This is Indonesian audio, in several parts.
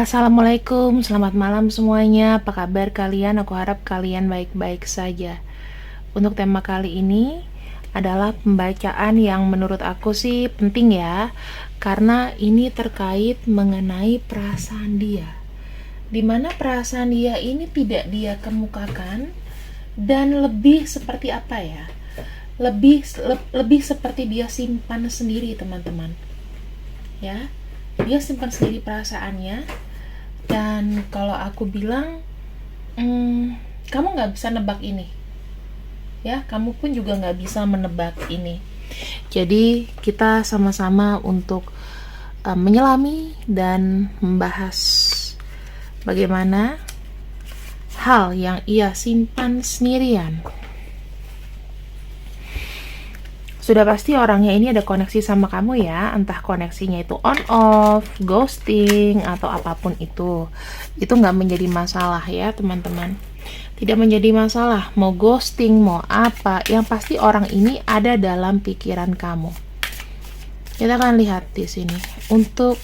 Assalamualaikum, selamat malam semuanya. Apa kabar kalian? Aku harap kalian baik-baik saja. Untuk tema kali ini adalah pembacaan yang menurut aku sih penting ya, karena ini terkait mengenai perasaan dia. Dimana perasaan dia ini tidak dia kemukakan dan lebih seperti apa ya? Lebih seperti dia simpan sendiri, teman-teman. Ya, dia simpan sendiri perasaannya. Dan kalau aku bilang, kamu nggak bisa nebak ini, ya, kamu pun juga nggak bisa menebak ini. Jadi kita sama-sama untuk menyelami dan membahas bagaimana hal yang ia simpan sendirian. Sudah pasti orangnya ini ada koneksi sama kamu ya, entah koneksinya itu on off, ghosting, atau apapun itu nggak menjadi masalah ya teman-teman. Tidak menjadi masalah mau ghosting, mau apa, yang pasti orang ini ada dalam pikiran kamu. Kita akan lihat di sini untuk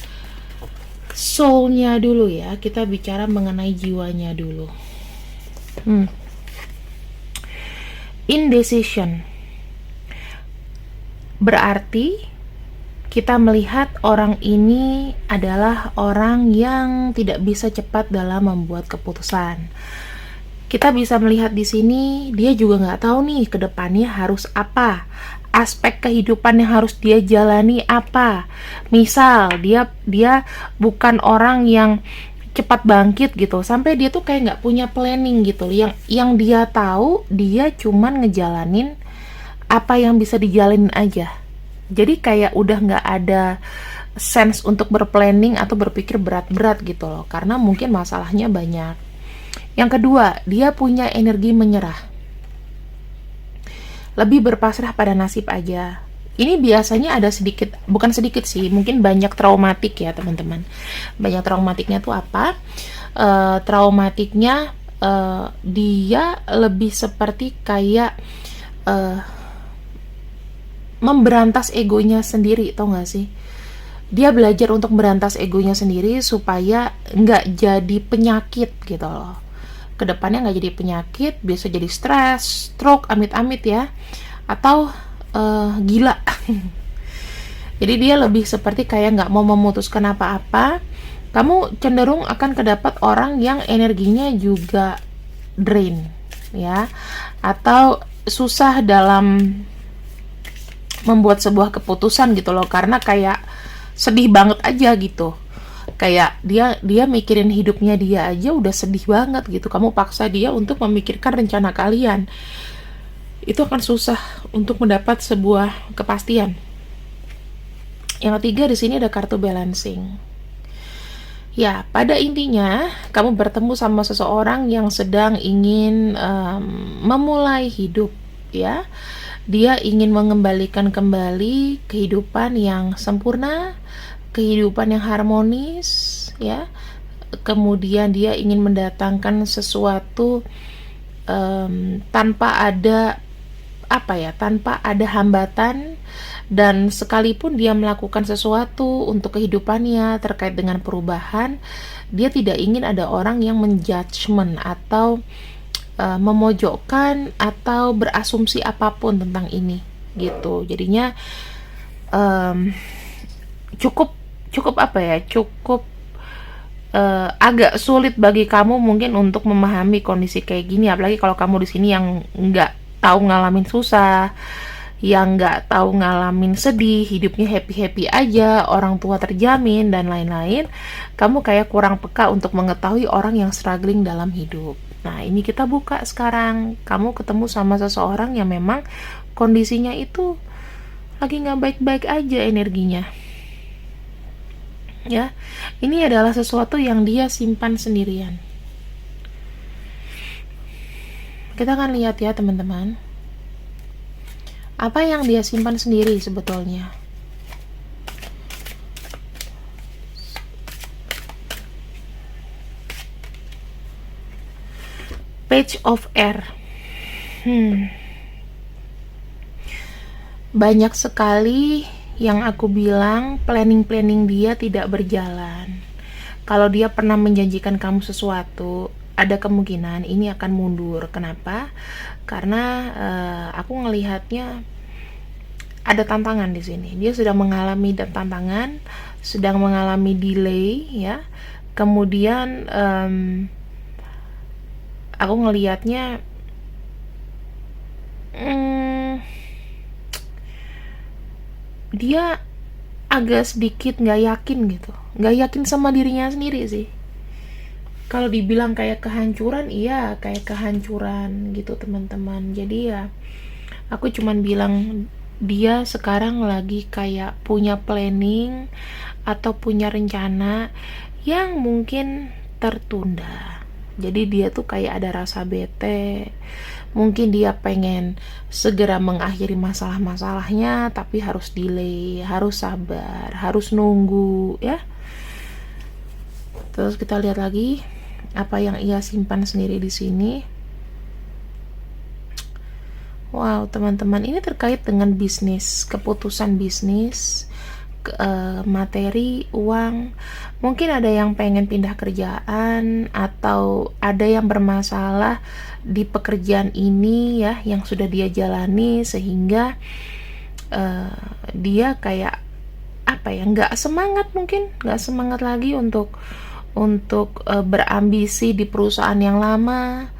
soulnya dulu ya, kita bicara mengenai jiwanya dulu. Indecision berarti kita melihat orang ini adalah orang yang tidak bisa cepat dalam membuat keputusan. Kita bisa melihat di sini dia juga nggak tahu nih ke depannya harus apa, aspek kehidupan yang harus dia jalani apa. Misal dia bukan orang yang cepat bangkit gitu, sampai dia tuh kayak nggak punya planning gitu. Yang dia tahu dia cuman ngejalanin apa yang bisa dijalanin aja. Jadi kayak udah nggak ada sense untuk berplanning atau berpikir berat-berat gitu loh, karena mungkin masalahnya banyak. Yang kedua, dia punya energi menyerah, lebih berpasrah pada nasib aja. Ini biasanya ada sedikit, bukan sedikit sih, mungkin banyak traumatik ya teman-teman. Banyak traumatiknya tuh apa? Traumatiknya dia lebih seperti kayak memberantas egonya sendiri, tau gak sih? Dia belajar untuk berantas egonya sendiri supaya nggak jadi penyakit gitu loh. Kedepannya nggak jadi penyakit, biasa jadi stres, stroke, amit-amit ya, atau gila. Jadi dia lebih seperti kayak nggak mau memutuskan apa-apa. Kamu cenderung akan kedapat orang yang energinya juga drain ya, atau susah dalam membuat sebuah keputusan gitu loh, karena kayak sedih banget aja gitu. Kayak dia mikirin hidupnya dia aja udah sedih banget gitu. Kamu paksa dia untuk memikirkan rencana kalian, itu akan susah untuk mendapat sebuah kepastian. Yang ketiga di sini ada kartu balancing. Ya, pada intinya kamu bertemu sama seseorang yang sedang ingin memulai hidup ya. Dia ingin mengembalikan kembali kehidupan yang sempurna, kehidupan yang harmonis ya. Kemudian dia ingin mendatangkan sesuatu tanpa ada tanpa ada hambatan. Dan sekalipun dia melakukan sesuatu untuk kehidupannya terkait dengan perubahan, dia tidak ingin ada orang yang menjudgment atau memojokkan atau berasumsi apapun tentang ini gitu. Jadinya cukup agak sulit bagi kamu mungkin untuk memahami kondisi kayak gini, apalagi kalau kamu di sini yang nggak tahu ngalamin susah, yang nggak tahu ngalamin sedih, hidupnya happy aja, orang tua terjamin dan lain-lain. Kamu kayak kurang peka untuk mengetahui orang yang struggling dalam hidup. Nah, ini kita buka sekarang. Kamu ketemu sama seseorang yang memang kondisinya itu lagi nggak baik-baik aja energinya. Ya, ini adalah sesuatu yang dia simpan sendirian. Kita akan lihat ya teman-teman, apa yang dia simpan sendiri sebetulnya. Page of Air. Banyak sekali yang aku bilang planning dia tidak berjalan. Kalau dia pernah menjanjikan kamu sesuatu, ada kemungkinan ini akan mundur. Kenapa? Karena aku ngelihatnya ada tantangan di sini. Dia sedang mengalami tantangan, sedang mengalami delay, ya. Kemudian aku ngelihatnya dia agak sedikit nggak yakin gitu, nggak yakin sama dirinya sendiri sih. Kalau dibilang kayak kehancuran, iya kayak kehancuran gitu teman-teman. Jadi ya aku cuman bilang dia sekarang lagi kayak punya planning atau punya rencana yang mungkin tertunda. Jadi dia tuh kayak ada rasa bete. Mungkin dia pengen segera mengakhiri masalah-masalahnya, tapi harus delay, harus sabar, harus nunggu, ya. Terus kita lihat lagi apa yang ia simpan sendiri di sini. Wow, teman-teman, ini terkait dengan bisnis, keputusan bisnis, materi, uang. Mungkin ada yang pengen pindah kerjaan, atau ada yang bermasalah di pekerjaan ini ya, yang sudah dia jalani, sehingga dia kayak apa ya, nggak semangat, mungkin nggak semangat lagi untuk berambisi di perusahaan yang lama,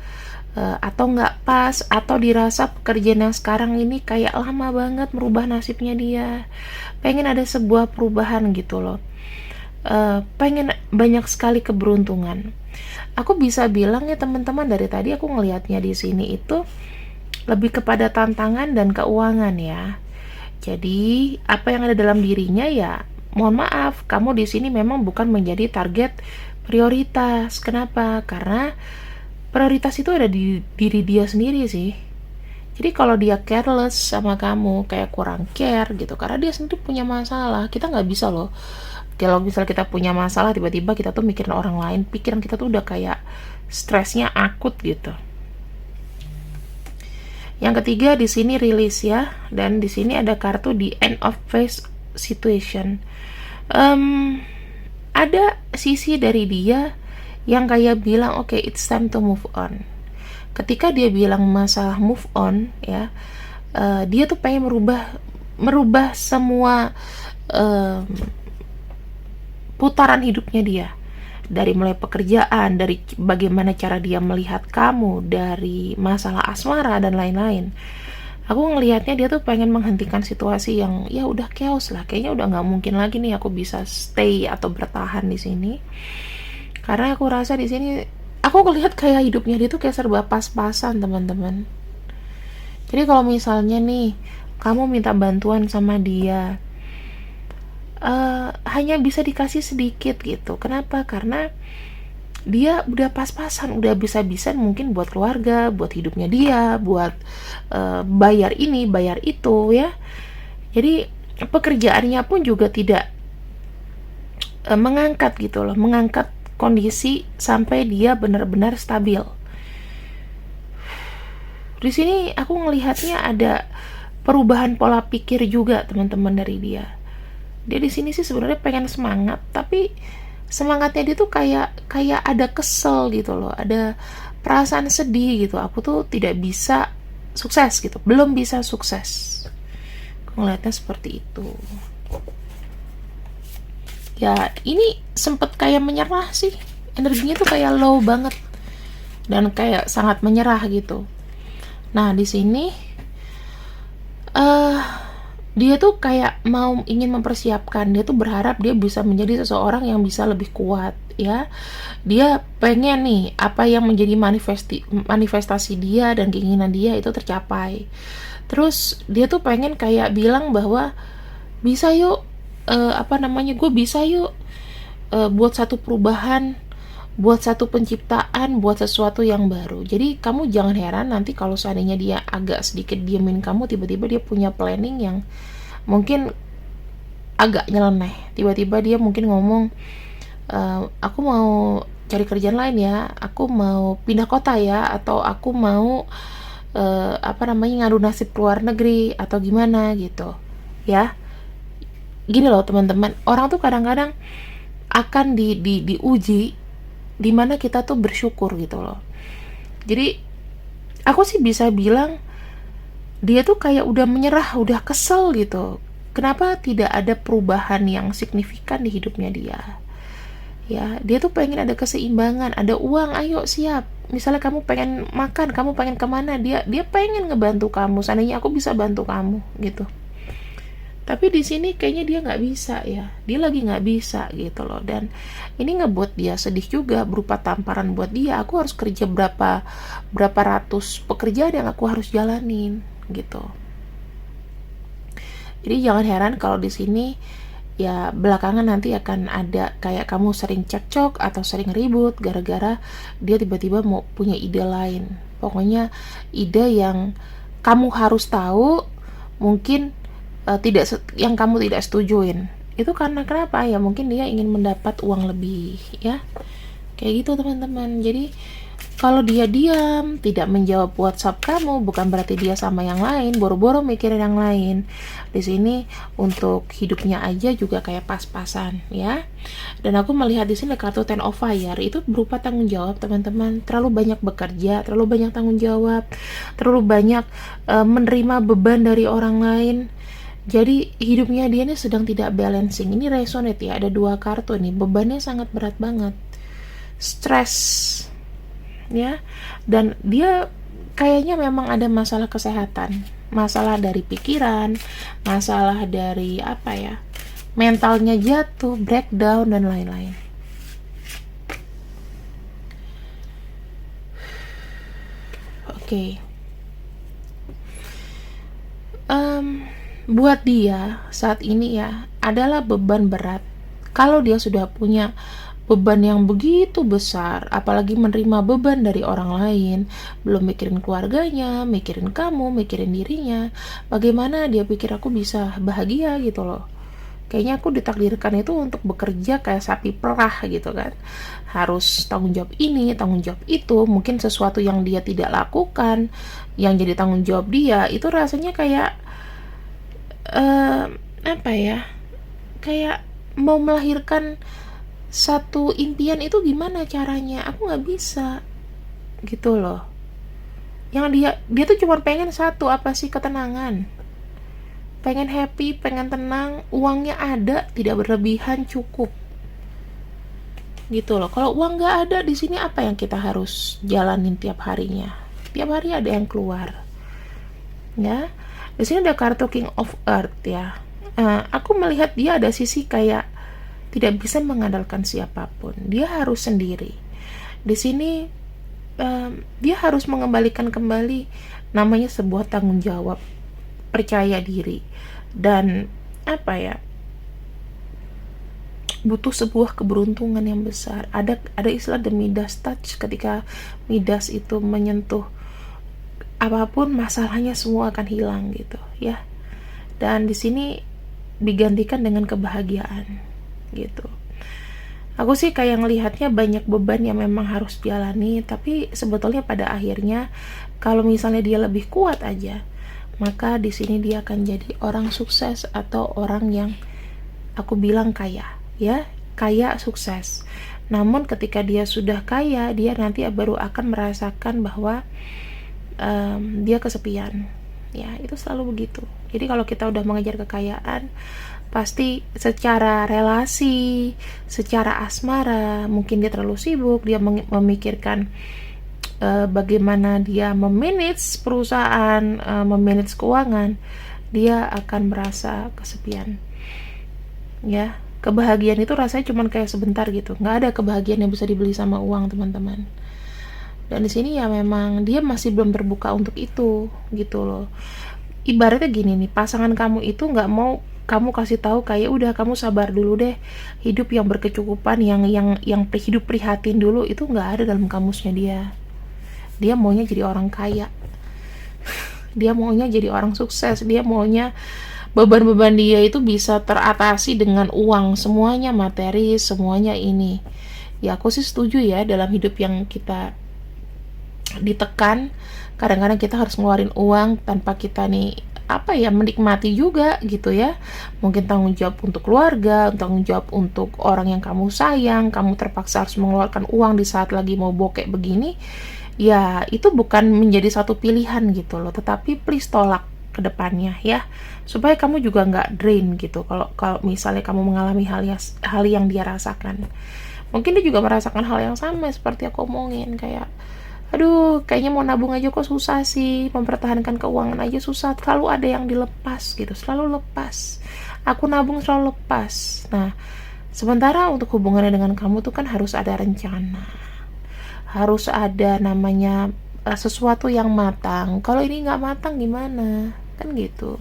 atau nggak pas, atau dirasa pekerjaan yang sekarang ini kayak lama banget merubah nasibnya dia. Pengen ada sebuah perubahan gitu loh, pengen banyak sekali keberuntungan. Aku bisa bilang ya teman-teman, dari tadi aku ngelihatnya di sini itu lebih kepada tantangan dan keuangan ya. Jadi apa yang ada dalam dirinya ya, mohon maaf, kamu di sini memang bukan menjadi target prioritas. Kenapa? Karena prioritas itu ada di diri dia sendiri sih. Jadi kalau dia careless sama kamu, kayak kurang care gitu, karena dia sendiri punya masalah. Kita nggak bisa loh, kalau misalnya kita punya masalah, tiba-tiba kita tuh mikirin orang lain, pikiran kita tuh udah kayak stresnya akut gitu. Yang ketiga di sini rilis ya, dan di sini ada kartu di end of phase situation. Ada sisi dari dia yang kayak bilang oke, it's time to move on. Ketika dia bilang masalah move on ya, dia tuh pengen merubah semua putaran hidupnya dia, dari mulai pekerjaan, dari bagaimana cara dia melihat kamu, dari masalah asmara dan lain-lain. Aku ngelihatnya dia tuh pengen menghentikan situasi yang ya udah chaos lah, kayaknya udah nggak mungkin lagi nih aku bisa stay atau bertahan di sini. Karena aku rasa di sini aku ngelihat kayak hidupnya dia tuh kayak serba pas-pasan teman-teman. Jadi kalau misalnya nih kamu minta bantuan sama dia, hanya bisa dikasih sedikit gitu. Kenapa? Karena dia udah pas-pasan, udah bisa-bisan mungkin buat keluarga, buat hidupnya dia, buat bayar ini, bayar itu ya. Jadi pekerjaannya pun juga tidak mengangkat gitu loh, mengangkat kondisi sampai dia benar-benar stabil. Di sini aku ngelihatnya ada perubahan pola pikir juga teman-teman dari dia. Dia di sini sih sebenarnya pengen semangat, tapi semangatnya dia tuh kayak ada kesel gitu loh, ada perasaan sedih gitu. Aku tuh tidak bisa sukses gitu, belum bisa sukses. Aku ngelihatnya seperti itu. Ya ini sempet kayak menyerah sih, energinya tuh kayak low banget dan kayak sangat menyerah gitu. Nah di sini dia tuh kayak ingin mempersiapkan, dia tuh berharap dia bisa menjadi seseorang yang bisa lebih kuat ya. Dia pengen nih apa yang menjadi manifestasi dia dan keinginan dia itu tercapai. Terus dia tuh pengen kayak bilang bahwa bisa yuk, gue bisa yuk buat satu perubahan, buat satu penciptaan, buat sesuatu yang baru. Jadi kamu jangan heran nanti kalau seandainya dia agak sedikit diemin kamu, tiba-tiba dia punya planning yang mungkin agak nyeleneh. Tiba-tiba dia mungkin ngomong, aku mau cari kerjaan lain ya, aku mau pindah kota ya, atau aku mau ngadu nasib ke luar negeri atau gimana gitu ya. Gini loh teman-teman, orang tuh kadang-kadang akan diuji, dimana kita tuh bersyukur gitu loh. Jadi aku sih bisa bilang dia tuh kayak udah menyerah, udah kesel gitu. Kenapa tidak ada perubahan yang signifikan di hidupnya dia? Ya, dia tuh pengen ada keseimbangan, ada uang, ayo siap. Misalnya kamu pengen makan, kamu pengen kemana, dia pengen ngebantu kamu. Seandainya aku bisa bantu kamu gitu. Tapi di sini kayaknya dia nggak bisa ya, dia lagi nggak bisa gitu loh. Dan ini ngebuat dia sedih juga, berupa tamparan buat dia. Aku harus kerja berapa ratus pekerjaan yang aku harus jalanin gitu. Jadi jangan heran kalau di sini ya belakangan nanti akan ada kayak kamu sering cekcok atau sering ribut gara-gara dia tiba-tiba mau punya ide lain. Pokoknya ide yang kamu harus tahu, mungkin yang kamu tidak setujuin. Itu karena kenapa? Ya mungkin dia ingin mendapat uang lebih ya. Kayak gitu teman-teman. Jadi kalau dia diam, tidak menjawab WhatsApp kamu, bukan berarti dia sama yang lain, boro-boro mikirin yang lain. Di sini untuk hidupnya aja juga kayak pas-pasan, ya. Dan aku melihat di sini kartu Ten of Fire itu berupa tanggung jawab, teman-teman. Terlalu banyak bekerja, terlalu banyak tanggung jawab, terlalu banyak menerima beban dari orang lain. Jadi hidupnya dia ini sedang tidak balancing. Ini resonate ya, ada 2 kartu nih, bebannya sangat berat banget. Stres ya, dan dia kayaknya memang ada masalah kesehatan, masalah dari pikiran, masalah dari apa ya, mentalnya jatuh, breakdown dan lain-lain. Oke. Buat dia saat ini ya adalah beban berat. Kalau dia sudah punya beban yang begitu besar, apalagi menerima beban dari orang lain, belum mikirin keluarganya, mikirin kamu, mikirin dirinya, bagaimana dia pikir aku bisa bahagia gitu loh. Kayaknya aku ditakdirkan itu untuk bekerja kayak sapi perah gitu kan, harus tanggung jawab ini, tanggung jawab itu, mungkin sesuatu yang dia tidak lakukan, yang jadi tanggung jawab dia, itu rasanya kayak apa ya, kayak mau melahirkan satu impian. Itu gimana caranya, aku nggak bisa gitu loh. Yang dia tuh cuma pengen satu, apa sih, ketenangan, pengen happy, pengen tenang, uangnya ada, tidak berlebihan, cukup gitu loh. Kalau uang nggak ada di sini, apa yang kita harus jalanin tiap harinya? Tiap hari ada yang keluar ya. Di sini ada kartu King of Earth ya. Aku melihat dia ada sisi kayak tidak bisa mengandalkan siapapun. Dia harus sendiri. Di sini dia harus mengembalikan kembali namanya sebuah tanggung jawab, percaya diri, dan apa ya, butuh sebuah keberuntungan yang besar. Ada istilah the Midas touch, ketika Midas itu menyentuh apapun masalahnya semua akan hilang gitu ya. Dan di sini digantikan dengan kebahagiaan gitu. Aku sih kayak ngelihatnya banyak beban yang memang harus dialani, tapi sebetulnya pada akhirnya kalau misalnya dia lebih kuat aja, maka di sini dia akan jadi orang sukses atau orang yang aku bilang kaya ya, kaya sukses. Namun ketika dia sudah kaya, dia nanti baru akan merasakan bahwa dia kesepian ya. Itu selalu begitu. Jadi kalau kita udah mengejar kekayaan, pasti secara relasi, secara asmara, mungkin dia terlalu sibuk, dia memikirkan bagaimana dia memanage perusahaan, memanage keuangan, dia akan merasa kesepian ya. Kebahagiaan itu rasanya cuma kayak sebentar gitu, nggak ada kebahagiaan yang bisa dibeli sama uang, teman-teman. Dan di sini ya memang dia masih belum terbuka untuk itu gitu loh. Ibaratnya gini nih, pasangan kamu itu nggak mau kamu kasih tahu kayak udah kamu sabar dulu deh, hidup yang berkecukupan, yang hidup prihatin dulu, itu nggak ada dalam kamusnya dia. Dia maunya jadi orang kaya, dia maunya jadi orang sukses, dia maunya beban-beban dia itu bisa teratasi dengan uang, semuanya materi, semuanya ini. Ya aku sih setuju ya, dalam hidup yang kita ditekan, kadang-kadang kita harus ngeluarin uang tanpa kita nih apa ya, menikmati juga gitu ya. Mungkin tanggung jawab untuk keluarga, tanggung jawab untuk orang yang kamu sayang, kamu terpaksa harus mengeluarkan uang di saat lagi mau bokek begini, ya itu bukan menjadi satu pilihan gitu loh, tetapi please tolak ke depannya ya, supaya kamu juga nggak drain gitu. Kalau kalau misalnya kamu mengalami hal yang dia rasakan, mungkin dia juga merasakan hal yang sama seperti aku omongin, kayak aduh kayaknya mau nabung aja kok susah sih, mempertahankan keuangan aja susah, selalu ada yang dilepas gitu, selalu lepas, aku nabung selalu lepas. Nah, sementara untuk hubungannya dengan kamu tuh kan harus ada rencana, harus ada namanya sesuatu yang matang. Kalau ini nggak matang gimana, kan gitu.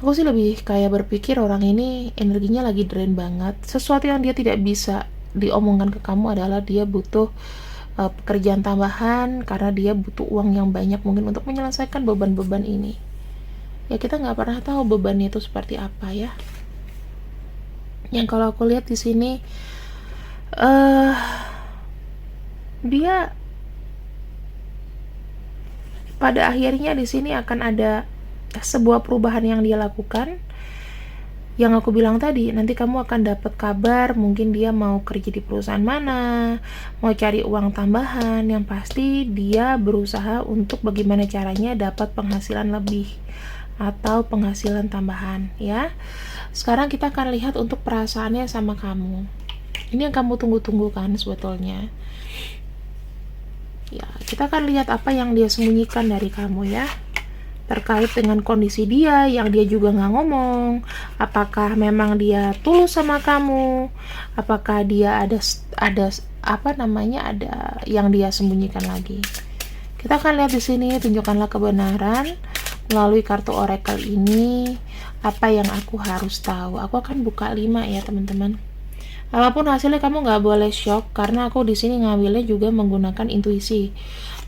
Aku sih lebih kayak berpikir orang ini energinya lagi drain banget. Sesuatu yang dia tidak bisa diomongkan ke kamu adalah dia butuh pekerjaan tambahan karena dia butuh uang yang banyak mungkin untuk menyelesaikan beban-beban ini. Ya kita nggak pernah tahu bebannya itu seperti apa ya. Yang kalau aku lihat di sini dia pada akhirnya di sini akan ada sebuah perubahan yang dia lakukan. Yang aku bilang tadi, nanti kamu akan dapat kabar, mungkin dia mau kerja di perusahaan mana, mau cari uang tambahan, yang pasti dia berusaha untuk bagaimana caranya dapat penghasilan lebih atau penghasilan tambahan ya. Sekarang kita akan lihat untuk perasaannya sama kamu. Ini yang kamu tunggu-tunggu kan sebetulnya. Ya, kita akan lihat apa yang dia sembunyikan dari kamu ya. Terkait dengan kondisi dia yang dia juga nggak ngomong, apakah memang dia tulus sama kamu, apakah dia ada apa namanya, ada yang dia sembunyikan lagi. Kita akan lihat di sini, tunjukkanlah kebenaran melalui kartu oracle ini. Apa yang aku harus tahu? Aku akan buka 5 ya teman-teman. Apapun hasilnya kamu nggak boleh shock, karena aku di sini ngambilnya juga menggunakan intuisi.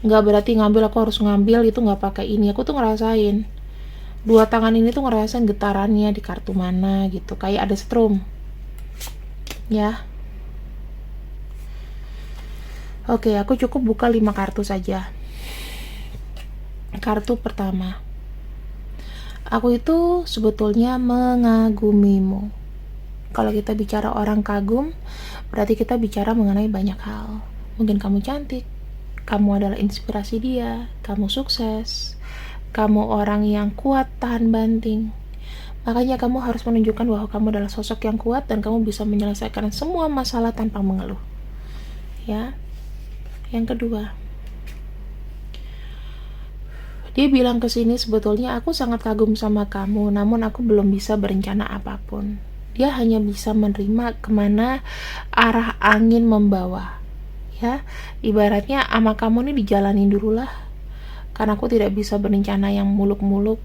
Nggak berarti ngambil aku harus ngambil itu nggak pakai ini. Aku tuh ngerasain dua tangan ini tuh ngerasain getarannya di kartu mana gitu, kayak ada strum ya. Oke, aku cukup buka 5 kartu saja. Kartu pertama, aku itu sebetulnya mengagumimu. Kalau kita bicara orang kagum, berarti kita bicara mengenai banyak hal. Mungkin kamu cantik, kamu adalah inspirasi dia, kamu sukses, kamu orang yang kuat tahan banting. Makanya kamu harus menunjukkan bahwa kamu adalah sosok yang kuat dan kamu bisa menyelesaikan semua masalah tanpa mengeluh. Ya. Yang kedua, dia bilang ke sini, sebetulnya aku sangat kagum sama kamu, namun aku belum bisa berencana apapun. Dia hanya bisa menerima kemana arah angin membawa. Ya, ibaratnya ama kamu nih dijalanin dulu lah, karena aku tidak bisa berencana yang muluk-muluk,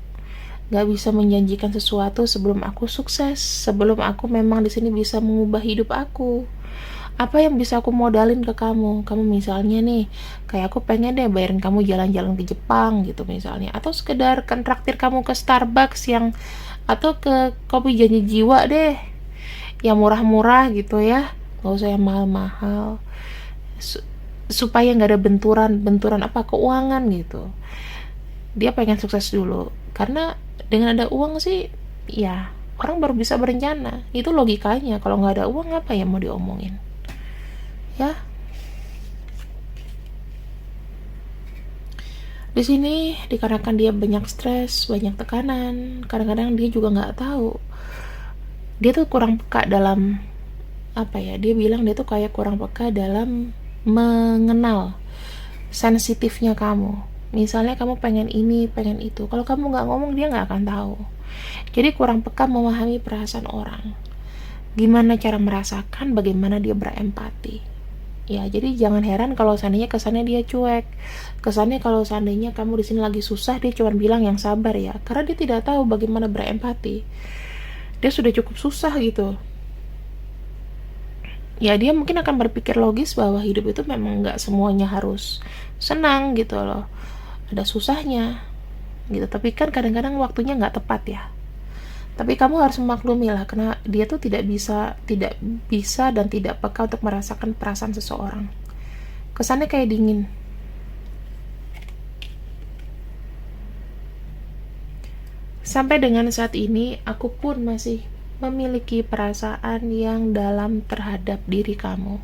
gak bisa menjanjikan sesuatu sebelum aku sukses, sebelum aku memang di sini bisa mengubah hidup aku. Apa yang bisa aku modalin ke kamu? Kamu misalnya nih, kayak aku pengen deh bayarin kamu jalan-jalan ke Jepang gitu misalnya, atau sekedar kontraktir kamu ke Starbucks yang, atau ke kopi janji jiwa deh, yang murah-murah gitu ya, gak usah yang mahal-mahal, supaya nggak ada benturan apa keuangan gitu. Dia pengen sukses dulu, karena dengan ada uang sih ya orang baru bisa berencana, itu logikanya. Kalau nggak ada uang apa yang mau diomongin ya. Di sini dikarenakan dia banyak stres, banyak tekanan, kadang-kadang dia juga nggak tahu, dia tuh kurang peka dalam apa ya, dia bilang dia tuh kayak kurang peka dalam mengenal sensitifnya kamu. Misalnya kamu pengen ini, pengen itu, kalau kamu nggak ngomong dia nggak akan tahu. Jadi kurang peka memahami perasaan orang, gimana cara merasakan, bagaimana dia berempati. Ya, jadi jangan heran kalau seandainya kesannya dia cuek. Kesannya kalau seandainya kamu di sini lagi susah, dia cuma bilang yang sabar ya, karena dia tidak tahu bagaimana berempati. Dia sudah cukup susah gitu. Ya, dia mungkin akan berpikir logis bahwa hidup itu memang nggak semuanya harus senang gitu loh. Ada susahnya gitu. Tapi kan kadang-kadang waktunya nggak tepat ya. Tapi kamu harus memaklumi lah, karena dia tuh tidak bisa dan tidak peka untuk merasakan perasaan seseorang. Kesannya kayak dingin. Sampai dengan saat ini, aku pun masih memiliki perasaan yang dalam terhadap diri kamu.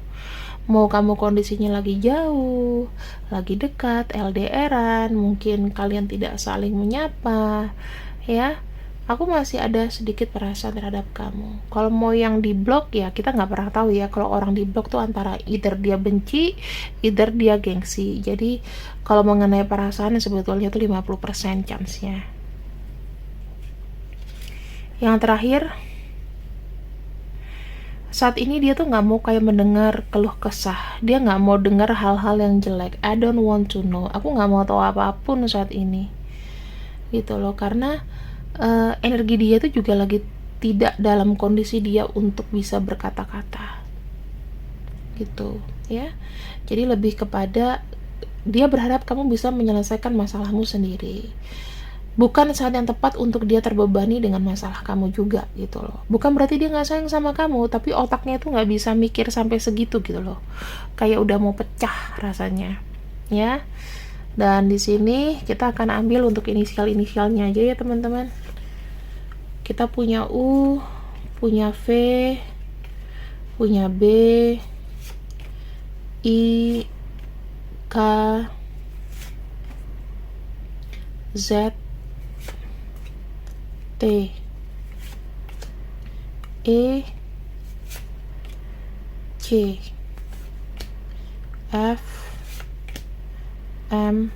Mau kamu kondisinya lagi jauh, lagi dekat, LDRan, mungkin kalian tidak saling menyapa, ya, aku masih ada sedikit perasaan terhadap kamu. Kalau mau yang di blok, ya kita nggak pernah tahu ya. Kalau orang di blok tuh antara either dia benci, either dia gengsi. Jadi kalau mengenai perasaan sebetulnya tuh 50% chance-nya. Yang terakhir, saat ini dia tuh nggak mau kayak mendengar keluh kesah. Dia nggak mau dengar hal-hal yang jelek. I don't want to know. Aku nggak mau tahu apapun saat ini, gitu loh. Karena energi dia tuh juga lagi tidak dalam kondisi dia untuk bisa berkata-kata, gitu ya. Jadi lebih kepada dia berharap kamu bisa menyelesaikan masalahmu sendiri. Bukan saat yang tepat untuk dia terbebani dengan masalah kamu juga, gitu loh. Bukan berarti dia nggak sayang sama kamu, tapi otaknya tuh nggak bisa mikir sampai segitu, gitu loh. Kayak udah mau pecah rasanya, ya. Dan di sini kita akan ambil untuk inisialnya aja ya teman-teman. Kita punya U, punya V, punya B, I, K, Z, T, E, C, F, M,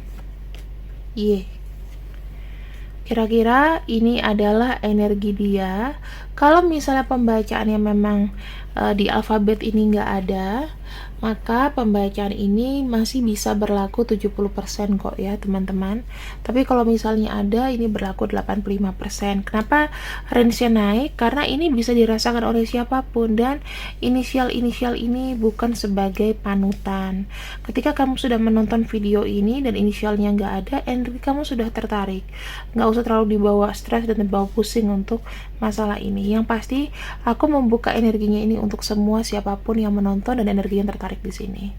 Y. Kira-kira ini adalah energi dia. Kalau misalnya pembacaannya memang di alfabet ini nggak ada, maka pembacaan ini masih bisa berlaku 70% kok ya teman-teman. Tapi kalau misalnya ada, ini berlaku 85%. Kenapa range-nya naik? Karena ini bisa dirasakan oleh siapapun, dan inisial-inisial ini bukan sebagai panutan. Ketika kamu sudah menonton video ini dan inisialnya nggak ada, energi kamu sudah tertarik. Nggak usah terlalu dibawa stres dan dibawa pusing untuk masalah ini. Yang pasti aku membuka energinya ini untuk semua siapapun yang menonton dan energi yang tertarik di sini.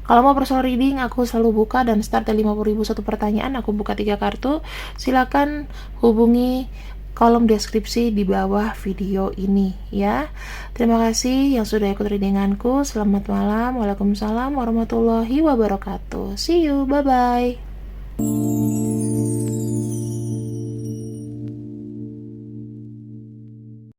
Kalau mau personal reading, aku selalu buka dan start dari 50.000 satu pertanyaan. Aku buka 3 kartu. Silakan hubungi kolom deskripsi di bawah video ini ya. Terima kasih yang sudah ikut readinganku. Selamat malam. Waalaikumsalam warahmatullahi wabarakatuh. See you. Bye bye.